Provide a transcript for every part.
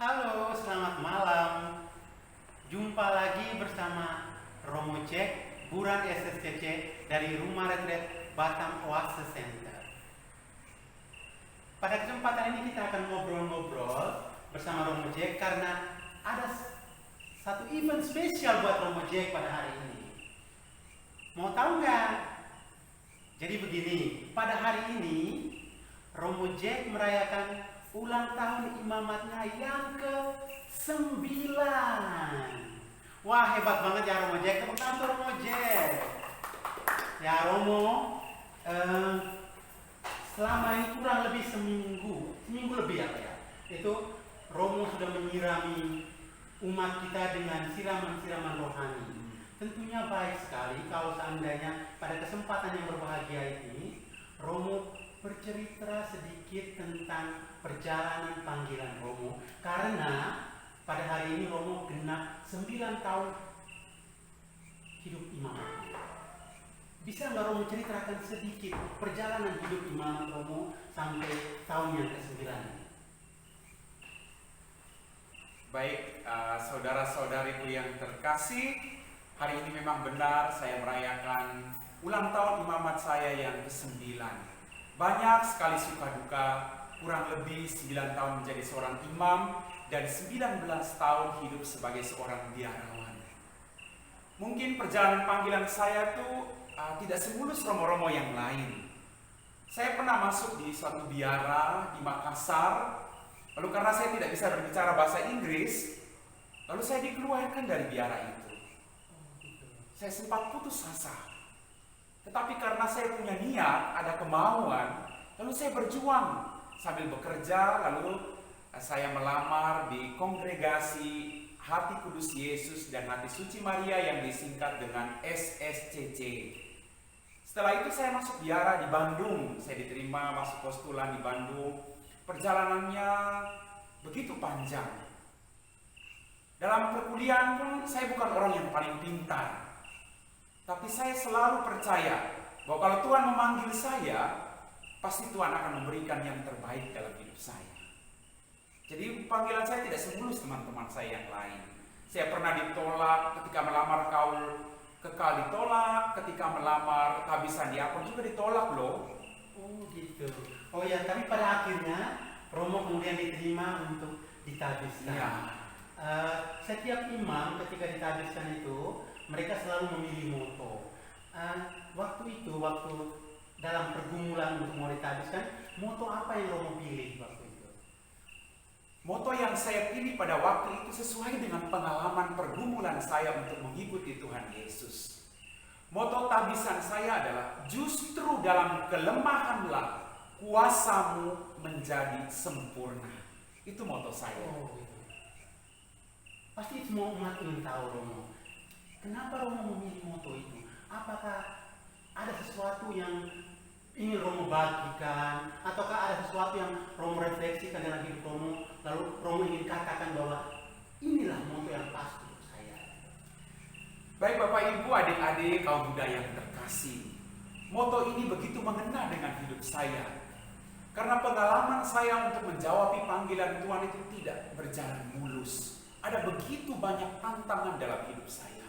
Halo, selamat malam. Jumpa lagi bersama Romo Jack, Buran SSCC dari Rumah Retret Batam Oasis Center. Pada kesempatan ini kita akan ngobrol-ngobrol bersama Romo Jack karena ada satu event spesial buat Romo Jack pada hari ini. Mau tahu nggak? Jadi begini, pada hari ini Romo Jack merayakan ulang tahun imamatnya yang ke-9. Wah, hebat banget ya Romo Jack. Tepuk tangan untuk Romo Jack. Ya Romo, selama ini kurang lebih seminggu lebih ya. Itu Romo sudah menyirami umat kita dengan siraman-siraman rohani. Tentunya baik sekali kalau seandainya pada kesempatan yang berbahagia ini Romo bercerita sedikit tentang perjalanan panggilan Romo, karena pada hari ini Romo genap 9 tahun hidup imamat. Bisa nggak Romo ceritakan sedikit perjalanan hidup imamat Romo sampai tahun yang ke-9? Baik, saudara-saudariku yang terkasih, hari ini memang benar saya merayakan ulang tahun imamat saya yang ke-9. Banyak sekali suka duka, kurang lebih 9 tahun menjadi seorang imam dan 19 tahun hidup sebagai seorang biarawan. Mungkin perjalanan panggilan saya itu tidak semulus romo-romo yang lain. Saya pernah masuk di suatu biara di Makassar, lalu karena saya tidak bisa berbicara bahasa Inggris, lalu saya dikeluarkan dari biara itu. Saya sempat putus asa. Tetapi karena saya punya niat, ada kemauan, lalu saya berjuang sambil bekerja, lalu saya melamar di kongregasi Hati Kudus Yesus dan Hati Suci Maria yang disingkat dengan SSCC. Setelah itu saya masuk biara di Bandung, saya diterima masuk postulan di Bandung. Perjalanannya begitu panjang. Dalam perkuliahan pun saya bukan orang yang paling pintar. Tapi saya selalu percaya bahwa kalau Tuhan memanggil saya, pasti Tuhan akan memberikan yang terbaik dalam hidup saya. Jadi panggilan saya tidak semulus teman-teman saya yang lain. Saya pernah ditolak ketika melamar kaul kekal ditolak, ketika melamar kehabisan diakon juga ditolak loh. Oh gitu. Oh ya, tapi pada akhirnya Romo kemudian diterima untuk ditabiskan. Ya. Setiap imam ketika ditabiskan itu mereka selalu memilih moto. Waktu dalam pergumulan untuk mau ditabiskan, moto apa yang Romo pilih waktu itu? Moto yang saya pilih pada waktu itu sesuai dengan pengalaman pergumulan saya untuk mengikuti Tuhan Yesus. Moto tabisan saya adalah, justru dalam kelemahanlah kuasamu menjadi sempurna. Itu moto saya. Oh, gitu. Pasti semua umat ingin tahu Romo, kenapa Romo memilih moto itu? Apakah ada sesuatu yang ingin Romo bagikan? Ataukah ada sesuatu yang Romo refleksikan dalam hidup Romo, lalu Romo ingin katakan bahwa inilah moto yang pas untuk saya? Baik Bapak Ibu, adik-adik, kaum muda yang terkasih, moto ini begitu mengena dengan hidup saya. Karena pengalaman saya untuk menjawab panggilan Tuhan itu tidak berjalan mulus. Ada begitu banyak tantangan dalam hidup saya.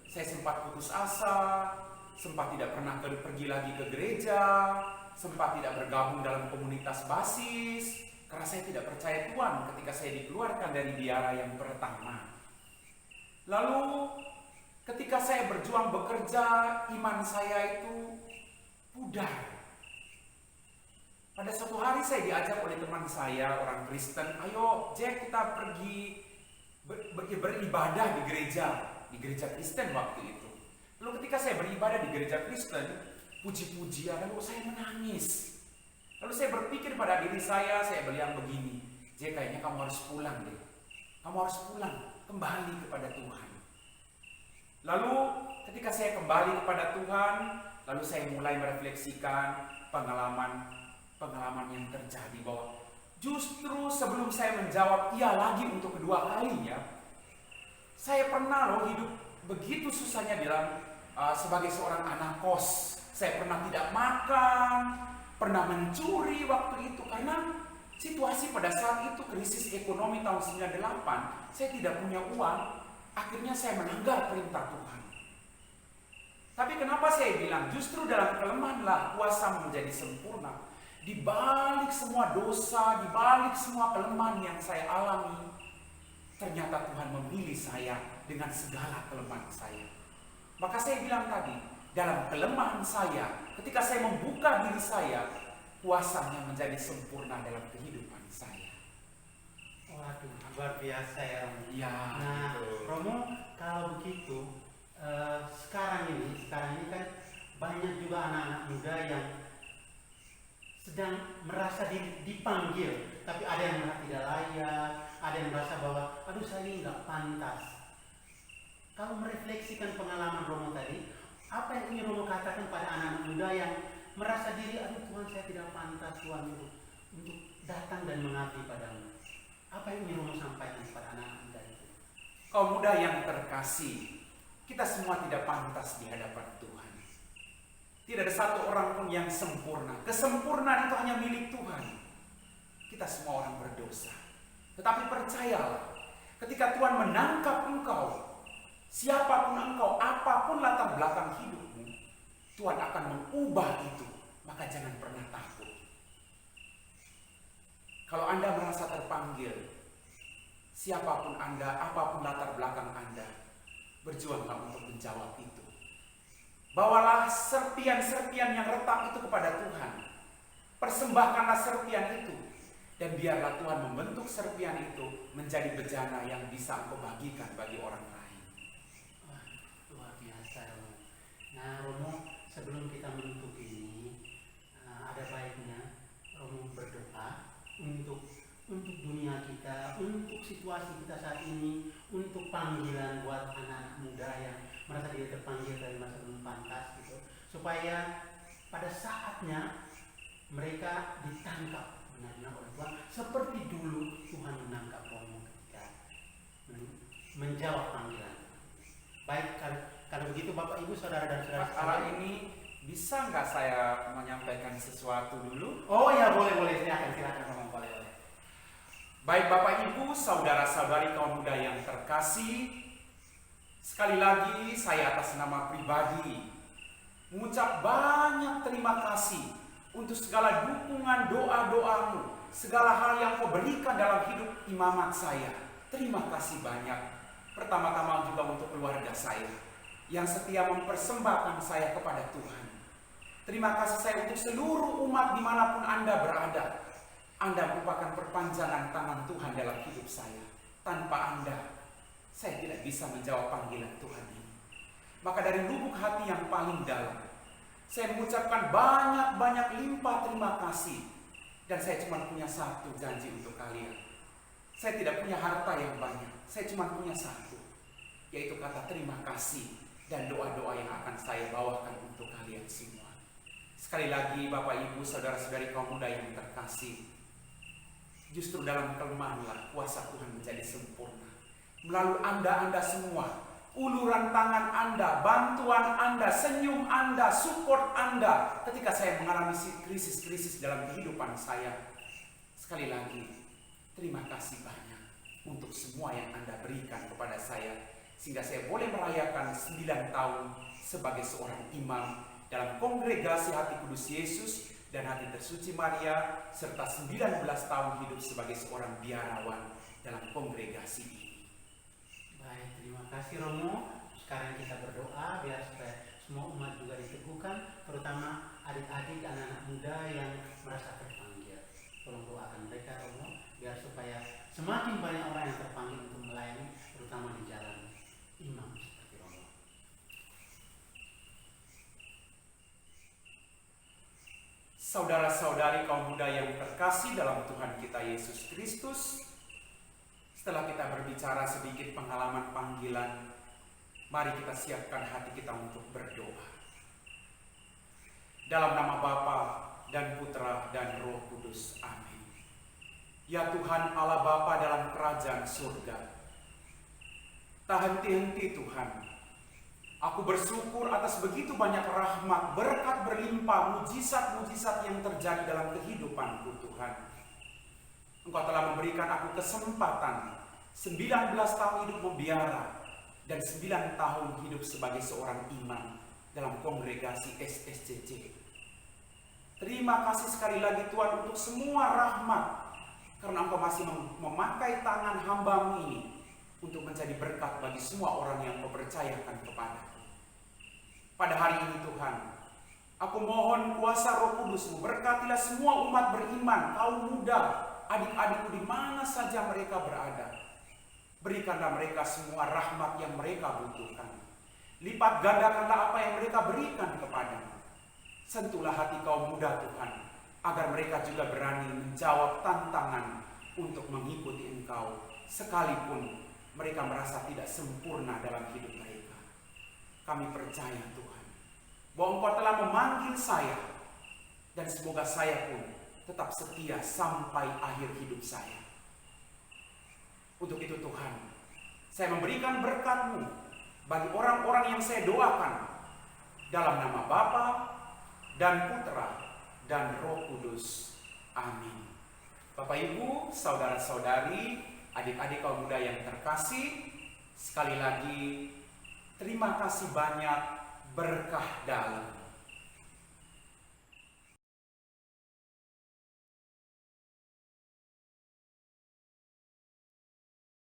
Saya sempat putus asa, sempat tidak pernah pergi lagi ke gereja, sempat tidak bergabung dalam komunitas basis, karena saya tidak percaya Tuhan ketika saya dikeluarkan dari biara yang pertama. Lalu ketika saya berjuang bekerja, iman saya itu pudar. Pada suatu hari saya diajak oleh teman saya, orang Kristen, ayo Jack kita pergi beribadah di gereja Kristen waktu itu. Lalu ketika saya beribadah di gereja Kristen, puji-pujian, lalu saya menangis. Lalu saya berpikir pada diri saya bilang begini, Jack kayaknya kamu harus pulang deh. Kamu harus pulang, kembali kepada Tuhan. Lalu ketika saya kembali kepada Tuhan, lalu saya mulai merefleksikan pengalaman yang terjadi, bahwa justru sebelum saya menjawab iya lagi untuk kedua kalinya, saya pernah loh hidup begitu susahnya dalam sebagai seorang anak kos. Saya pernah tidak makan, pernah mencuri waktu itu karena Situasi pada saat itu krisis ekonomi tahun 98, saya tidak punya uang, akhirnya saya melanggar perintah Tuhan. Tapi kenapa saya bilang justru dalam kelemahanlah kuasa menjadi sempurna. Di balik semua dosa, di balik semua kelemahan yang saya alami, ternyata Tuhan memilih saya dengan segala kelemahan saya. Maka saya bilang tadi, dalam kelemahan saya, ketika saya membuka diri saya, kuasanya menjadi sempurna dalam kehidupan saya. Waduh, luar biasa ya Romo. Ya, Nah, betul. Romo, kalau begitu, sekarang ini kan banyak juga anak-anak muda yang sedang merasa dipanggil, tapi ada yang merasa tidak layak, ada yang merasa bahwa, aduh saya ini nggak pantas. Kalau merefleksikan pengalaman Romo tadi, apa yang ingin Romo katakan pada anak-anak muda yang merasa diri, aduh Tuhan saya tidak pantas Tuhan untuk datang dan mengabdi padamu. Apa yang ingin Romo sampaikan kepada anak-anak muda itu? Kaum muda yang terkasih, kita semua tidak pantas di hadapan Tuhan. Tidak ada satu orang pun yang sempurna. Kesempurnaan itu hanya milik Tuhan. Kita semua orang berdosa. Tetapi percayalah, ketika Tuhan menangkap engkau, siapapun engkau, apapun latar belakang hidupmu, Tuhan akan mengubah itu. Maka jangan pernah takut. Kalau Anda merasa terpanggil, siapapun Anda, apapun latar belakang Anda, berjuanglah untuk menjawab itu. Bawalah serpian-serpian yang retak itu kepada Tuhan. Persembahkanlah serpian itu. Dan biarlah Tuhan membentuk serpian itu menjadi bejana yang bisa engkau bagikan bagi orang lain. Wah, luar biasa Romo. Nah Romo, sebelum kita menutup ini, ada baiknya Romo berdoa untuk dunia kita, untuk situasi kita saat ini, untuk panggilan buat anak-anak muda yang merasa diri terpanggil dari masa belum pantas gitu, supaya pada saatnya mereka ditangkap benar-benar oleh Tuhan seperti dulu Tuhan menangkap Romo ketika menjawab panggilan. Baik, kalau begitu Bapak Ibu Saudara dan Saudara Kala ini bisa nggak saya menyampaikan sesuatu dulu? Oh ya, boleh silakan Romo, boleh. Baik Bapak Ibu, saudara-saudari kaum muda yang terkasih, sekali lagi saya atas nama pribadi mengucap banyak terima kasih untuk segala dukungan doa-doamu, segala hal yang kau berikan dalam hidup imamat saya. Terima kasih banyak. Pertama-tama juga untuk keluarga saya yang setia mempersembahkan saya kepada Tuhan. Terima kasih saya untuk seluruh umat dimanapun Anda berada. Anda merupakan perpanjangan tangan Tuhan dalam hidup saya. Tanpa Anda, saya tidak bisa menjawab panggilan Tuhan ini. Maka dari lubuk hati yang paling dalam, saya mengucapkan banyak-banyak limpah terima kasih. Dan saya cuma punya satu janji untuk kalian. Saya tidak punya harta yang banyak. Saya cuma punya satu, yaitu kata terima kasih dan doa-doa yang akan saya bawakan untuk kalian semua. Sekali lagi Bapak Ibu Saudara-saudari kaum muda yang terkasih, justru dalam kelemahanlah kuasa Tuhan menjadi sempurna. Melalui Anda semua, uluran tangan Anda, bantuan Anda, senyum Anda, support Anda ketika saya mengalami krisis-krisis dalam kehidupan saya. Sekali lagi, terima kasih banyak untuk semua yang Anda berikan kepada saya, sehingga saya boleh merayakan 9 tahun sebagai seorang imam dalam kongregasi Hati Kudus Yesus dan Hati Tersuci Maria, serta 19 tahun hidup sebagai seorang biarawan dalam kongregasi ini. Baik, terima kasih Romo. Sekarang kita berdoa biar supaya semua umat juga diteguhkan, terutama adik-adik anak-anak muda yang merasa terpanggil. Tolong doakan mereka Romo, biar supaya semakin banyak orang yang terpanggil untuk melayani, terutama di jalan imam seperti Romo. Saudara-saudari kaum muda yang terkasih dalam Tuhan kita Yesus Kristus, setelah kita berbicara sedikit pengalaman panggilan, mari kita siapkan hati kita untuk berdoa. Dalam nama Bapa dan Putra dan Roh Kudus. Amin. Ya Tuhan Allah Bapa dalam kerajaan surga, tak henti-henti Tuhan, aku bersyukur atas begitu banyak rahmat, berkat berlimpah, mujizat-mujizat yang terjadi dalam kehidupanku Tuhan. Engkau telah memberikan aku kesempatan 19 tahun hidup membiara dan 9 tahun hidup sebagai seorang imam dalam kongregasi SSCC. Terima kasih sekali lagi Tuhan untuk semua rahmat, karena Engkau masih memakai tangan hamba-Mu ini untuk menjadi berkat bagi semua orang yang Kau percayakan kepadaku. Pada hari ini Tuhan, aku mohon kuasa Roh Kudus-Mu, berkatilah semua umat beriman, kaum muda, adik-adikku di mana saja mereka berada. Berikanlah mereka semua rahmat yang mereka butuhkan. Lipat gandakanlah apa yang mereka berikan kepadamu. Sentuhlah hati kaum muda Tuhan, agar mereka juga berani menjawab tantangan untuk mengikuti Engkau, sekalipun mereka merasa tidak sempurna dalam hidup mereka. Kami percaya Tuhan, bahwa Engkau telah memanggil saya, dan semoga saya pun tetap setia sampai akhir hidup saya. Untuk itu Tuhan, saya memberikan berkat-Mu bagi orang-orang yang saya doakan, dalam nama Bapa dan Putra dan Roh Kudus. Amin. Bapak Ibu, saudara-saudari, adik-adik kaum muda yang terkasih, sekali lagi terima kasih banyak berkah dalam.